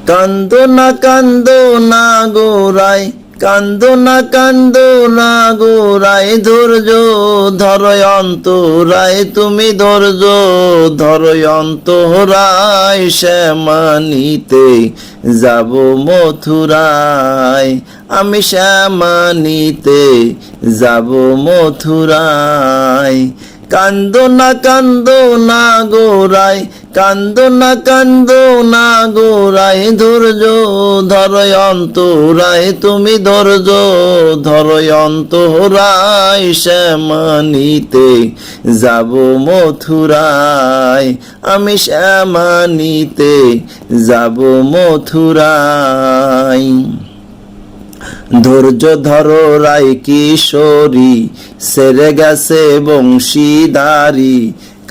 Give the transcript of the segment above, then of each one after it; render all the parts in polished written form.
কান্দো না কান্দো না গোরাই, কান্দো না কান্দো না গোরাই, ধৈর্য ধরো অন্তরাই, তুমি ধৈর্য ধরো অন্তরাই। শ্যামা নিতে যাব মথুরায়, আমি শ্যামা নিতে যাব মথুরায়। কান্দো না কান্দো না গোরাই, কান্দো না কান্দো না গোরাই, ধৈর্য ধরো অন্তরাই, তুমি ধৈর্য ধরো অন্তরাই। শ্যামা নিতে যাব মথুরায়, আমি শ্যামা নিতে যাব মথুরায়। ধৈর্য ধরো রায় কিশোরী, সেরে গেছে বংশীদারি,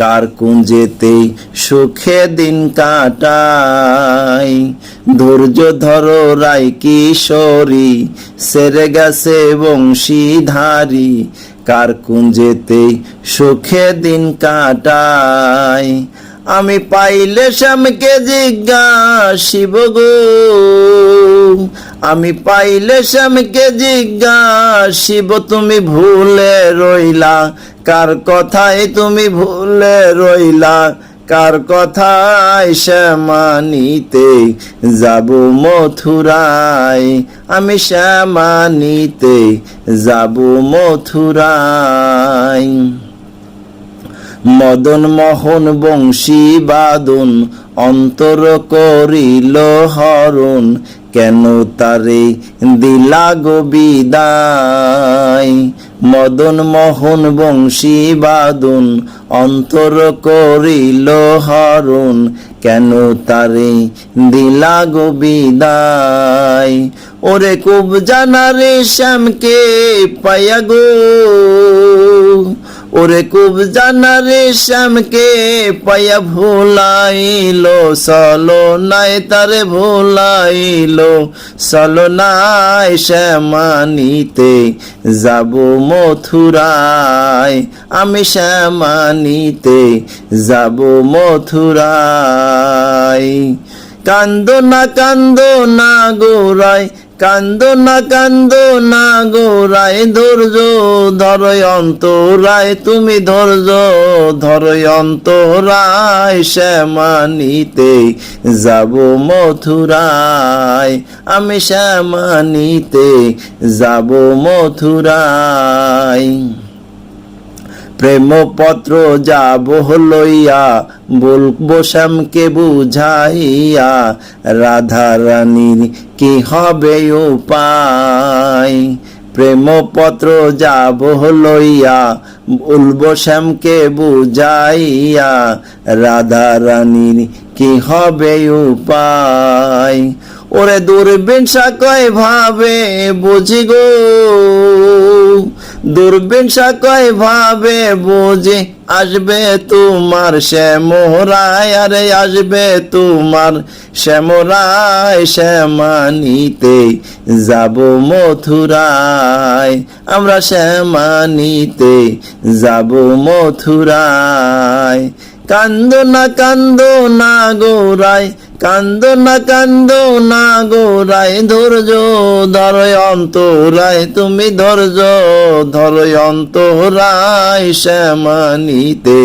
কার কুঞ্জেতে সুখে দিন কাটাই। ধৈর্য ধরো রায় কিশোরী, সেরে গেছে বংশীধারী, কার কুঞ্জেতে সুখে দিন কাটাই। আমি পাইলে শ্যামকে জিজ্ঞাসিব গো, আমি পাইলে শ্যামকে জিজ্ঞাসিব, তুমি ভুলে রইলা কার কথায়, তুমি ভুলে রইলা কার কথায়। শ্যামা নিতে যাব মথুরায়, আমি শ্যামা নিতে যাব মথুরায়। মদন মোহন বংশী বাদন, অন্তর করিল হরণ, কেন তারে দিলা গো বিদায়। মদন মোহন বংশী বাদন, অন্তর করিল হরণ, কেন তারে দিলা গো বিদায়। ওরে খুব জানা রে শ্যামকে পাইয়া গো, ওরে খুব জানা রে শ্যামকে পাইয়া, ভুলাইল চলো নাই তারে, ভুলাইল চলো নাই। শ্যামা নিতে যাব মথুরায়, আমি শ্যামা নিতে যাব মথুরায়। কান্দো না কান্দো না গোরাই, কান্দো না কান্দো না গোরাই, ধৈর্য ধরো অন্তরাই, তুমি ধৈর্য ধরো অন্তরাই। শ্যামা নিতে যাব মথুরায়, আমি শ্যামা নিতে যাব মথুরায়। প্রেমপত্র যাব লইয়া, বলবো শ্যামকে বুঝাইয়া, রাধা রানীর কি হবে উপায়। প্রেমপত্র যাব লইয়া, বলবো শ্যামকে বুঝাইয়া, রাধা রানীর কি হবে উপায়। ওরে দুর্বিনসা কয় ভাবে বুঝি গো, দুর্বিনসা কয় ভাবে বুঝি, আসবে তোমার শ্যামরায়, আরে আসবে তোমার শ্যামরায়। শ্যামা নিতে যাব মথুরায়, আমরা শ্যামা নিতে যাব মথুরায়। কান্দো না কান্দো না গোরাই, কান্দো না কান্দো না গোরাই, ধৈর্য ধরো অন্তরায়, তুমি ধৈর্য ধরো অন্তরায়। শ্যামা নিতে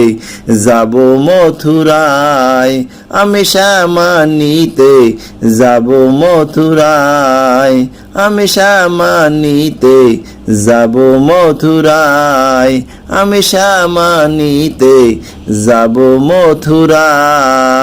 যাব মথুরায়, আমি শ্যামা নিতে যাব মথুরায়, আমি শ্যামা নিতে যাব মথুরায়, আমি শ্যামা নিতে যাব মথুরায়।